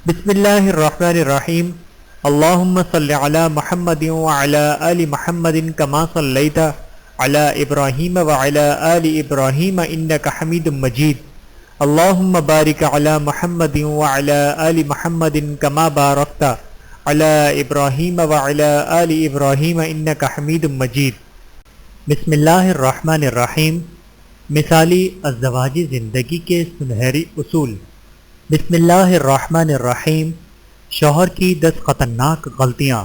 بسم اللہ الرحمن الرحیم اللہم صلی علی محمد وعلی آل محمد کما صلیت علی ابراہیم وعلی آل ابراہیم انک حمید مجید اللہم بارک علی محمد وعلی آل محمد کما بارکت علی ابراہیم وعلی آل ابراہیم انک حمید مجید۔ بسم اللہ الرحمن الرحیم۔ مثالی ازدواجی زندگی کے سنہری اصول۔ بسم اللہ الرحمن الرحیم۔ شوہر کی 10 خطرناک غلطیاں۔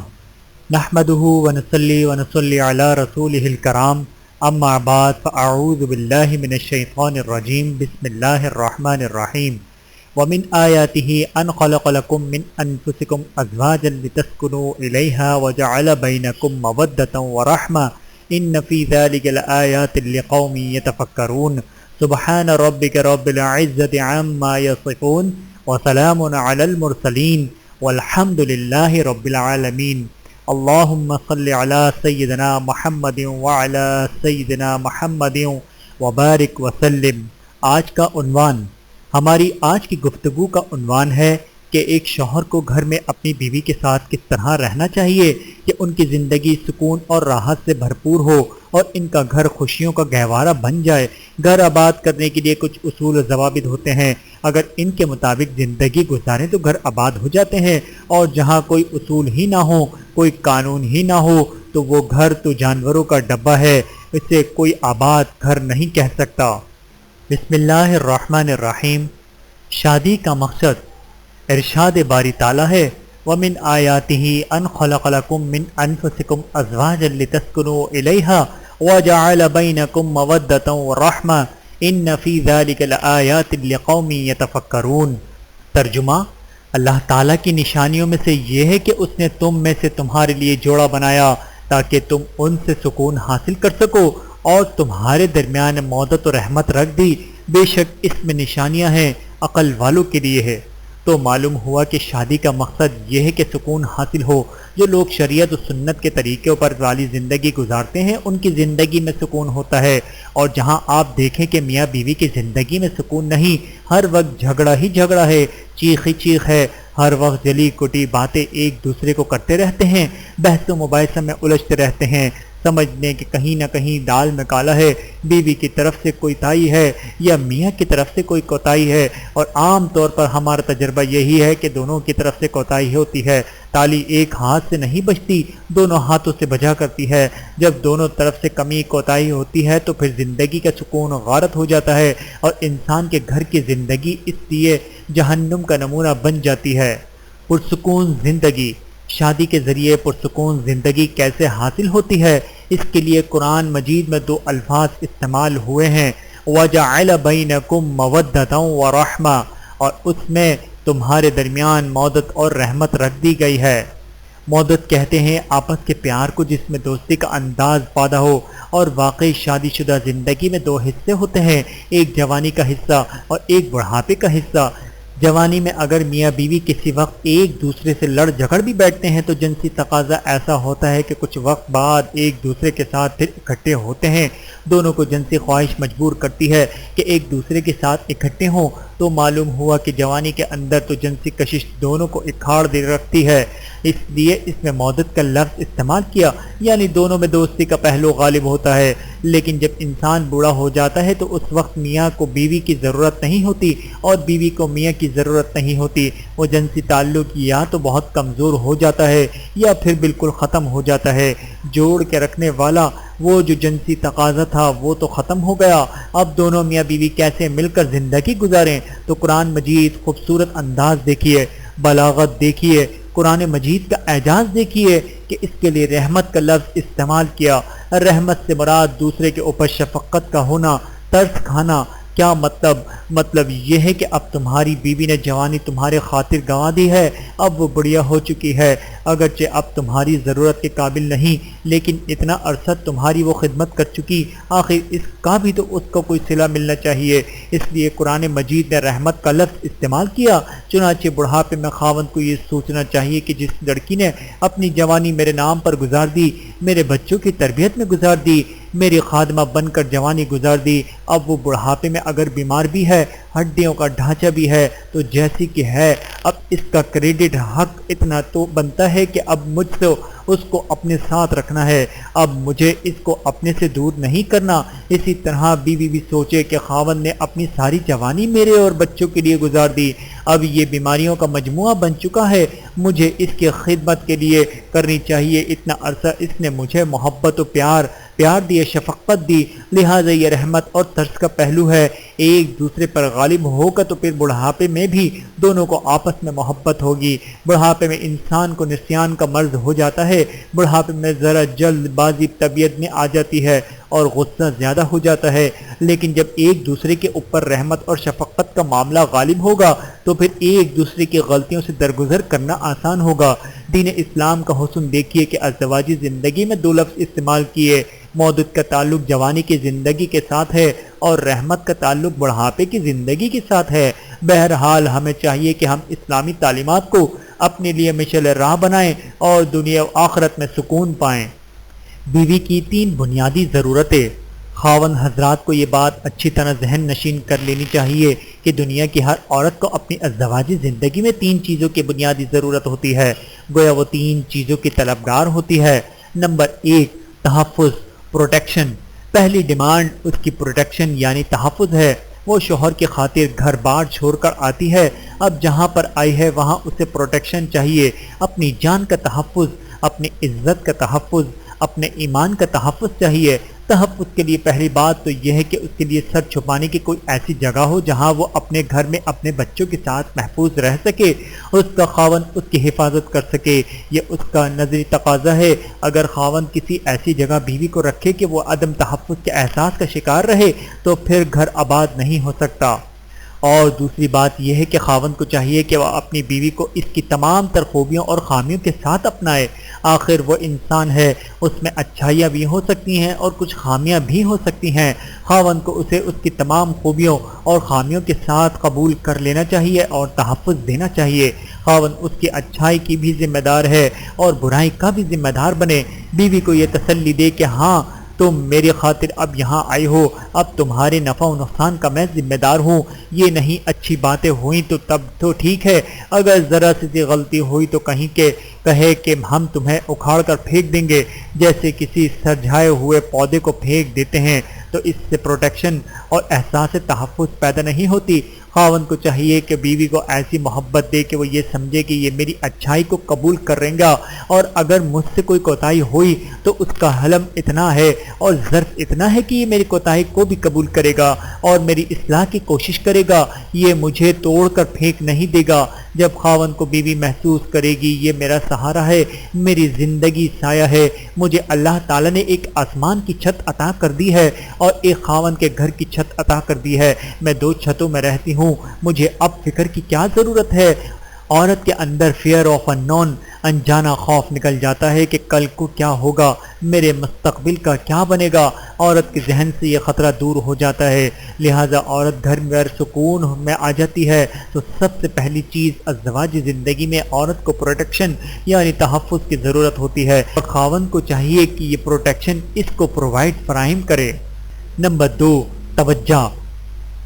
نحمدہ ونصلی علی رسولہ الکرام، اما بعد فاعوذ باللہ من الشیطان الرجیم۔ بسم اللہ الرحمن الرحیم۔ ومن آیاتہ ان خلق لکم من انفسکم ازواجا لتسکنوا الیہا وجعل بینکم مودۃ ورحمۃ ان فی ذلک لآیات لقوم یتفکرون۔ سبحان ربک رب العزت عما یصفون وسلام علی المرسلین والحمد للہ رب العالمین۔ اللہم صل علی سیدنا محمد وعلی سیدنا محمد وبارک وسلم۔ آج کا عنوان، ہماری آج کی گفتگو کا عنوان ہے کہ ایک شوہر کو گھر میں اپنی بیوی کے ساتھ کس طرح رہنا چاہیے کہ ان کی زندگی سکون اور راحت سے بھرپور ہو اور ان کا گھر خوشیوں کا گہوارہ بن جائے۔ گھر آباد کرنے کے لیے کچھ اصول و ضوابط ہوتے ہیں، اگر ان کے مطابق زندگی گزاریں تو گھر آباد ہو جاتے ہیں، اور جہاں کوئی اصول ہی نہ ہو، کوئی قانون ہی نہ ہو تو وہ گھر تو جانوروں کا ڈبہ ہے، اسے کوئی آباد گھر نہیں کہہ سکتا۔ بسم اللہ الرحمن الرحیم۔ شادی کا مقصد ارشاد باری تعالیٰ ہے، وَمِنْ آیَاتِهِ أَنْ خَلَقَ لَكُم مِّنْ أَنفُسِكُمْ أَزْوَاجًا لِتَسْكُنُوا إِلَيْهَا وَجَعَلَ بَيْنَكُم مَّوَدَّةً وَرَحْمَةً إِنَّ فِي ذَلِكَ لَآيَاتٍ لِقَوْمٍ يَتَفَكَّرُونَ۔ ترجمہ، اللہ تعالیٰ کی نشانیوں میں سے یہ ہے کہ اس نے تم میں سے تمہارے لیے جوڑا بنایا تاکہ تم ان سے سکون حاصل کر سکو، اور تمہارے درمیان مودت و رحمت رکھ دی۔ بے شک اس میں نشانیاں ہیں، عقل والوں کے لیے ہے۔ تو معلوم ہوا کہ شادی کا مقصد یہ ہے کہ سکون حاصل ہو۔ جو لوگ شریعت و سنت کے طریقوں پر والی زندگی گزارتے ہیں ان کی زندگی میں سکون ہوتا ہے، اور جہاں آپ دیکھیں کہ میاں بیوی کی زندگی میں سکون نہیں، ہر وقت جھگڑا ہی جھگڑا ہے، چیخ ہی چیخ ہے، ہر وقت جلی کٹی باتیں ایک دوسرے کو کرتے رہتے ہیں، بحث و مباحثہ میں الجھتے رہتے ہیں، سمجھنے کہ کہیں نہ کہیں دال میں کالا ہے، بیوی کی طرف سے کوئی تائی ہے یا میاں کی طرف سے کوئی کوتاہی ہے، اور عام طور پر ہمارا تجربہ یہی ہے کہ دونوں کی طرف سے کوتاہی ہوتی ہے۔ تالی ایک ہاتھ سے نہیں بجتی، دونوں ہاتھوں سے بجا کرتی ہے۔ جب دونوں طرف سے کمی کوتاہی ہوتی ہے تو پھر زندگی کا سکون غارت ہو جاتا ہے، اور انسان کے گھر کی زندگی اس لیے جہنم کا نمونہ بن جاتی ہے۔ پرسکون زندگی۔ شادی کے ذریعے پرسکون زندگی کیسے حاصل ہوتی ہے؟ اس کے لیے قرآن مجید میں 2 الفاظ استعمال ہوئے ہیں، وَجَعَلَ بَيْنَكُم مَّوَدَّةً وَرَحْمَةً، اور اس میں تمہارے درمیان مودت اور رحمت رکھ دی گئی ہے۔ مودت کہتے ہیں آپس کے پیار کو جس میں دوستی کا انداز پیدا ہو، اور واقعی شادی شدہ زندگی میں 2 حصے ہوتے ہیں، ایک جوانی کا حصہ اور ایک بڑھاپے کا حصہ۔ جوانی میں اگر میاں بیوی کسی وقت ایک دوسرے سے لڑ جھگڑ بھی بیٹھتے ہیں تو جنسی تقاضا ایسا ہوتا ہے کہ کچھ وقت بعد ایک دوسرے کے ساتھ پھر اکٹھے ہوتے ہیں۔ دونوں کو جنسی خواہش مجبور کرتی ہے کہ ایک دوسرے کے ساتھ اکٹھے ہوں، تو معلوم ہوا کہ جوانی کے اندر تو جنسی کشش دونوں کو اکھاڑ دے رکھتی ہے، اس لیے اس میں مودت کا لفظ استعمال کیا، یعنی دونوں میں دوستی کا پہلو غالب ہوتا ہے۔ لیکن جب انسان بوڑھا ہو جاتا ہے تو اس وقت میاں کو بیوی کی ضرورت نہیں ہوتی اور بیوی کو میاں کی ضرورت نہیں ہوتی، وہ جنسی تعلق یا تو بہت کمزور ہو جاتا ہے یا پھر بالکل ختم ہو جاتا ہے۔ جوڑ کے رکھنے والا وہ جو جنسی تقاضا تھا وہ تو ختم ہو گیا، اب دونوں میاں بیوی کیسے مل کر زندگی گزاریں؟ تو قرآن مجید خوبصورت انداز دیکھیے، بلاغت دیکھیے، قرآن مجید کا اعجاز دیکھیے کہ اس کے لیے رحمت کا لفظ استعمال کیا۔ رحمت سے مراد دوسرے کے اوپر شفقت کا ہونا، ترس کھانا۔ کیا مطلب یہ ہے کہ اب تمہاری بیوی نے جوانی تمہارے خاطر گنوا دی ہے، اب وہ بڑھیا ہو چکی ہے، اگرچہ اب تمہاری ضرورت کے قابل نہیں، لیکن اتنا عرصہ تمہاری وہ خدمت کر چکی، آخر اس کا بھی تو اس کو کوئی صلہ ملنا چاہیے۔ اس لیے قرآن مجید نے رحمت کا لفظ استعمال کیا۔ چنانچہ بڑھاپے میں خاوند کو یہ سوچنا چاہیے کہ جس لڑکی نے اپنی جوانی میرے نام پر گزار دی، میرے بچوں کی تربیت میں گزار دی، میری خادمہ بن کر جوانی گزار دی، اب وہ بڑھاپے میں اگر بیمار بھی ہے، ہڈیوں کا ڈھانچہ بھی ہے تو جیسی کہ ہے، اب اس کا کریڈٹ حق اتنا تو بنتا ہے کہ اب مجھ سے اس کو اپنے ساتھ رکھنا ہے، اب مجھے اس کو اپنے سے دور نہیں کرنا۔ اسی طرح بیوی بھی سوچے کہ خاوند نے اپنی ساری جوانی میرے اور بچوں کے لیے گزار دی، اب یہ بیماریوں کا مجموعہ بن چکا ہے، مجھے اس کی خدمت کے لیے کرنی چاہیے، اتنا عرصہ اس نے مجھے محبت و پیار دی، شفقت دی، لہٰذا یہ رحمت اور ترس کا پہلو ہے، ایک دوسرے پر غالب ہوگا تو پھر بڑھاپے میں بھی دونوں کو آپس میں محبت ہوگی۔ بڑھاپے میں انسان کو نسیان کا مرض ہو جاتا ہے، بڑھاپے میں ذرا جلد بازی طبیعت میں آ جاتی ہے اور غصہ زیادہ ہو جاتا ہے، لیکن جب ایک دوسرے کے اوپر رحمت اور شفقت کا معاملہ غالب ہوگا تو پھر ایک دوسرے کی غلطیوں سے درگزر کرنا آسان ہوگا۔ دین اسلام کا حسن دیکھیے کہ ازدواجی زندگی میں دو لفظ استعمال کیے، مودت کا تعلق جوانی کی زندگی کے ساتھ ہے اور رحمت کا تعلق بڑھاپے کی زندگی کے ساتھ ہے۔ بہرحال ہمیں چاہیے کہ ہم اسلامی تعلیمات کو اپنے لیے مشعل راہ بنائیں اور دنیا و آخرت میں سکون پائیں۔ بیوی کی 3 بنیادی ضرورتیں۔ خاوند حضرات کو یہ بات اچھی طرح ذہن نشین کر لینی چاہیے کہ دنیا کی ہر عورت کو اپنی ازدواجی زندگی میں 3 چیزوں کی بنیادی ضرورت ہوتی ہے، گویا وہ 3 چیزوں کی طلبگار ہوتی ہے۔ نمبر 1، تحفظ، پروٹیکشن۔ پہلی ڈیمانڈ اس کی پروٹیکشن یعنی تحفظ ہے۔ وہ شوہر کی خاطر گھر بار چھوڑ کر آتی ہے، اب جہاں پر آئی ہے وہاں اسے پروٹیکشن چاہیے، اپنی جان کا تحفظ، اپنی عزت کا تحفظ، اپنے ایمان کا تحفظ چاہیے۔ تحفظ کے لیے پہلی بات تو یہ ہے کہ اس کے لیے سر چھپانے کی کوئی ایسی جگہ ہو جہاں وہ اپنے گھر میں اپنے بچوں کے ساتھ محفوظ رہ سکے، اس کا خاوند اس کی حفاظت کر سکے، یہ اس کا نظری تقاضا ہے۔ اگر خاوند کسی ایسی جگہ بیوی کو رکھے کہ وہ عدم تحفظ کے احساس کا شکار رہے تو پھر گھر آباد نہیں ہو سکتا۔ اور دوسری بات یہ ہے کہ خاوند کو چاہیے کہ وہ اپنی بیوی کو اس کی تمام تر خوبیوں اور خامیوں کے ساتھ اپنائے، آخر وہ انسان ہے، اس میں اچھائیاں بھی ہو سکتی ہیں اور کچھ خامیاں بھی ہو سکتی ہیں، خاوند کو اسے اس کی تمام خوبیوں اور خامیوں کے ساتھ قبول کر لینا چاہیے اور تحفظ دینا چاہیے۔ خاوند اس کی اچھائی کی بھی ذمہ دار ہے اور برائی کا بھی ذمہ دار بنے، بیوی کو یہ تسلی دے کہ ہاں تم میری خاطر اب یہاں آئی ہو، اب تمہارے نفع و نقصان کا میں ذمہ دار ہوں، یہ نہیں اچھی باتیں ہوئیں تو تب تو ٹھیک ہے، اگر ذرا سی غلطی ہوئی تو کہے کہ ہم تمہیں اکھاڑ کر پھینک دیں گے، جیسے کسی سرجھائے ہوئے پودے کو پھینک دیتے ہیں، تو اس سے پروٹیکشن اور احساس تحفظ پیدا نہیں ہوتی۔ خاوند کو چاہیے کہ بیوی کو ایسی محبت دے کہ وہ یہ سمجھے کہ یہ میری اچھائی کو قبول کرے گا، اور اگر مجھ سے کوئی کوتاہی ہوئی تو اس کا حلم اتنا ہے اور ظرف اتنا ہے کہ یہ میری کوتاہی کو بھی قبول کرے گا اور میری اصلاح کی کوشش کرے گا، یہ مجھے توڑ کر پھینک نہیں دے گا۔ جب خاوند کو بیوی محسوس کرے گی یہ میرا سہارا ہے، میری زندگی سایہ ہے، مجھے اللہ تعالیٰ نے ایک آسمان کی چھت عطا کر دی ہے اور ایک خاوند کے گھر کی چھت عطا کر دی ہے، میں 2 چھتوں میں رہتی ہوں، مجھے اب فکر کی کیا ضرورت ہے؟ عورت کے اندر فیئر آف انون، انجانا خوف نکل جاتا ہے کہ کل کو کیا ہوگا، میرے مستقبل کا کیا بنے گا، عورت کے ذہن سے یہ خطرہ دور ہو جاتا ہے، لہٰذا عورت گھر میں سکون میں آ جاتی ہے۔ تو سب سے پہلی چیز ازدواجی زندگی میں عورت کو پروٹیکشن یعنی تحفظ کی ضرورت ہوتی ہے، اور خاوند کو چاہیے کہ یہ پروٹیکشن اس کو فراہم کرے۔ نمبر 2، توجہ۔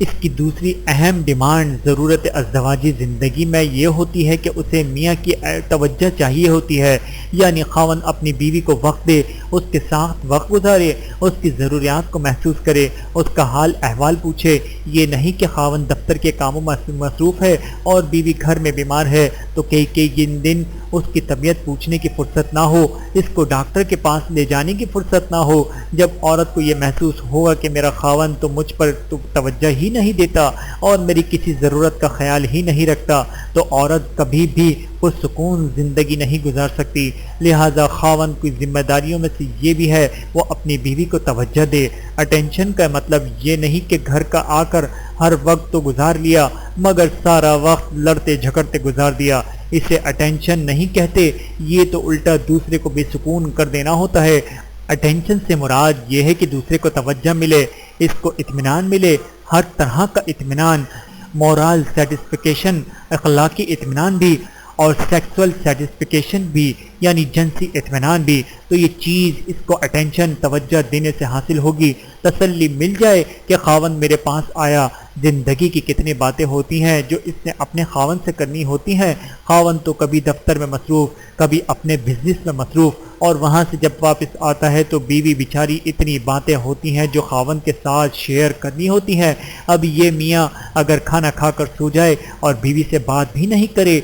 اس کی دوسری اہم ڈیمانڈ ضرورت ازدواجی زندگی میں یہ ہوتی ہے کہ اسے میاں کی توجہ چاہیے ہوتی ہے، یعنی خاوند اپنی بیوی کو وقت دے، اس کے ساتھ وقت گزارے، اس کی ضروریات کو محسوس کرے، اس کا حال احوال پوچھے، یہ نہیں کہ خاوند دفتر کے کاموں میں مصروف ہے اور بیوی گھر میں بیمار ہے تو کئی دن اس کی طبیعت پوچھنے کی فرصت نہ ہو، اس کو ڈاکٹر کے پاس لے جانے کی فرصت نہ ہو۔ جب عورت کو یہ محسوس ہوگا کہ میرا خاوند تو مجھ پر توجہ ہی نہیں دیتا اور میری کسی ضرورت کا خیال ہی نہیں رکھتا تو عورت کبھی بھی پرسکون زندگی نہیں گزار سکتی۔ لہٰذا خاوند کی ذمہ داریوں میں سے یہ بھی ہے وہ اپنی بیوی کو توجہ دے۔ اٹینشن کا مطلب یہ نہیں کہ گھر کا آ کر ہر وقت تو گزار لیا مگر سارا وقت لڑتے جھگڑتے گزار دیا، اسے اٹینشن نہیں کہتے، یہ تو الٹا دوسرے کو بے سکون کر دینا ہوتا ہے۔ اٹینشن سے مراد یہ ہے کہ دوسرے کو توجہ ملے، اس کو اطمینان ملے، ہر طرح کا اطمینان، مورال سیٹسفیکیشن، اخلاقی اطمینان بھی، اور سیکسول سیٹسفیکیشن بھی یعنی جنسی اطمینان بھی، تو یہ چیز اس کو اٹینشن توجہ دینے سے حاصل ہوگی، تسلی مل جائے کہ خاوند میرے پاس آیا۔ زندگی کی کتنی باتیں ہوتی ہیں جو اس نے اپنے خاوند سے کرنی ہوتی ہیں۔ خاوند تو کبھی دفتر میں مصروف، کبھی اپنے بزنس میں مصروف، اور وہاں سے جب واپس آتا ہے تو بیوی بیچاری اتنی باتیں ہوتی ہیں جو خاوند کے ساتھ شیئر کرنی ہوتی ہیں۔ اب یہ میاں اگر کھانا کھا کر سو جائے اور بیوی سے بات بھی نہیں کرے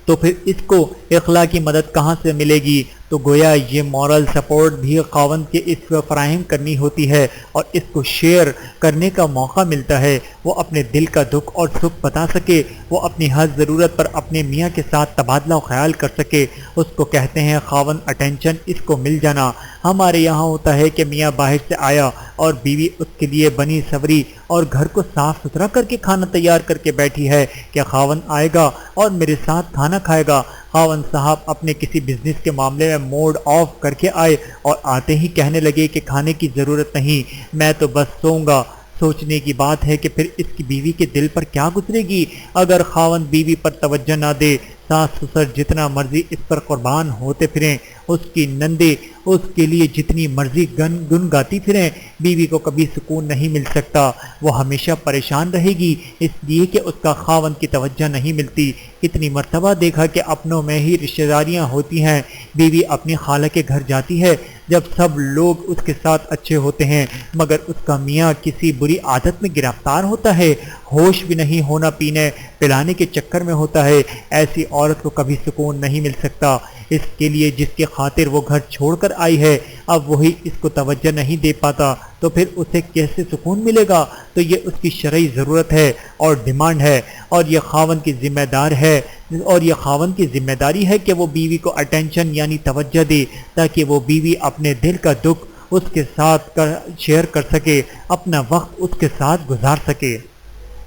تو پھر اس کو اخلاقی مدد کہاں سے ملے گی؟ تو گویا یہ مورل سپورٹ بھی خاوند کے اس کو فراہم کرنی ہوتی ہے اور اس کو شیئر کرنے کا موقع ملتا ہے، وہ اپنے دل کا دکھ اور سکھ بتا سکے، وہ اپنی ہر ضرورت پر اپنے میاں کے ساتھ تبادلہ خیال کر سکے۔ اس کو کہتے ہیں خاوند اٹینشن، اس کو مل جانا۔ ہمارے یہاں ہوتا ہے کہ میاں باہر سے آیا اور بیوی اس کے لیے بنی سوری اور گھر کو صاف ستھرا کر کے کھانا تیار کر کے بیٹھی ہے کہ خاوند آئے گا اور میرے ساتھ کھانا کھائے گا۔ خاوند صاحب اپنے کسی بزنس کے معاملے میں موڈ آف کر کے آئے اور آتے ہی کہنے لگے کہ کھانے کی ضرورت نہیں، میں تو بس سوؤں گا۔ سوچنے کی بات ہے کہ پھر اس کی بیوی کے دل پر کیا گزرے گی اگر خاوند بیوی پر توجہ نہ دے۔ ساس سسر جتنا مرضی اس پر قربان ہوتے پھریں، اس کی نندے اس کے لیے جتنی مرضی گن گاتی پھریں، بیوی کو کبھی سکون نہیں مل سکتا، وہ ہمیشہ پریشان رہے گی اس لیے کہ اس کا خاوند کی توجہ نہیں ملتی۔ کتنی مرتبہ دیکھا کہ اپنوں میں ہی رشتہ داریاں ہوتی ہیں، بیوی اپنی خالہ کے گھر جاتی ہے جب سب لوگ اس کے ساتھ اچھے ہوتے ہیں مگر اس کا میاں کسی بری عادت میں گرفتار ہوتا ہے، ہوش بھی نہیں ہونا پینے پلانے کے چکر میں ہوتا ہے۔ ایسی عورت کو کبھی سکون نہیں مل سکتا، اس کے لیے جس کی خاطر وہ گھر چھوڑ کر آئی ہے اب وہی اس کو توجہ نہیں دے پاتا تو پھر اسے کیسے سکون ملے گا؟ تو یہ اس کی شرعی ضرورت ہے اور ڈیمانڈ ہے، اور یہ خاوند کی ذمہ داری ہے کہ وہ بیوی کو اٹینشن یعنی توجہ دے تاکہ وہ بیوی اپنے دل کا دکھ اس کے ساتھ شیئر کر سکے، اپنا وقت اس کے ساتھ گزار سکے۔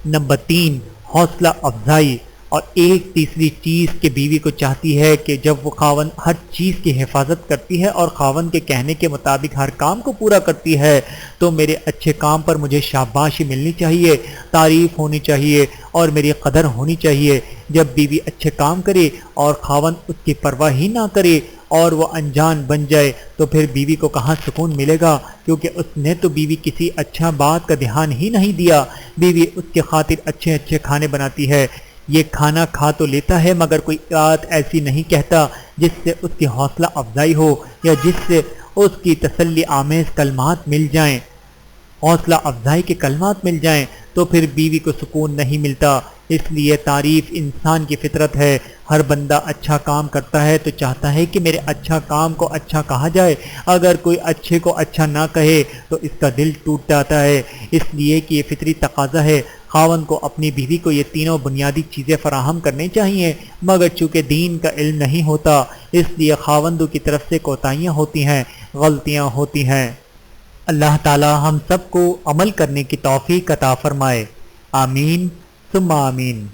نمبر 3، حوصلہ افزائی۔ اور ایک تیسری چیز کہ بیوی کو چاہتی ہے کہ جب وہ خاوند ہر چیز کی حفاظت کرتی ہے اور خاوند کے کہنے کے مطابق ہر کام کو پورا کرتی ہے تو میرے اچھے کام پر مجھے شاباشی ملنی چاہیے، تعریف ہونی چاہیے اور میری قدر ہونی چاہیے۔ جب بیوی اچھے کام کرے اور خاوند اس کی پرواہ ہی نہ کرے اور وہ انجان بن جائے تو پھر بیوی کو کہاں سکون ملے گا؟ کیونکہ اس نے تو بیوی کسی اچھا بات کا دھیان ہی نہیں دیا۔ بیوی اس کے خاطر اچھے اچھے کھانے بناتی ہے، یہ کھانا کھا تو لیتا ہے مگر کوئی بات ایسی نہیں کہتا جس سے اس کی حوصلہ افزائی ہو یا جس سے اس کی تسلی آمیز کلمات مل جائیں، حوصلہ افزائی کے کلمات مل جائیں تو پھر بیوی کو سکون نہیں ملتا۔ اس لیے تعریف انسان کی فطرت ہے، ہر بندہ اچھا کام کرتا ہے تو چاہتا ہے کہ میرے اچھا کام کو اچھا کہا جائے، اگر کوئی اچھے کو اچھا نہ کہے تو اس کا دل ٹوٹ جاتا ہے۔ اس لیے کہ یہ فطری تقاضا ہے، خاوند کو اپنی بیوی کو یہ تینوں بنیادی چیزیں فراہم کرنی چاہیے مگر چونکہ دین کا علم نہیں ہوتا اس لیے خاوندوں کی طرف سے کوتاہیاں ہوتی ہیں، غلطیاں ہوتی ہیں۔ اللہ تعالی ہم سب کو عمل کرنے کی توفیق عطا فرمائے، آمین ثم آمین۔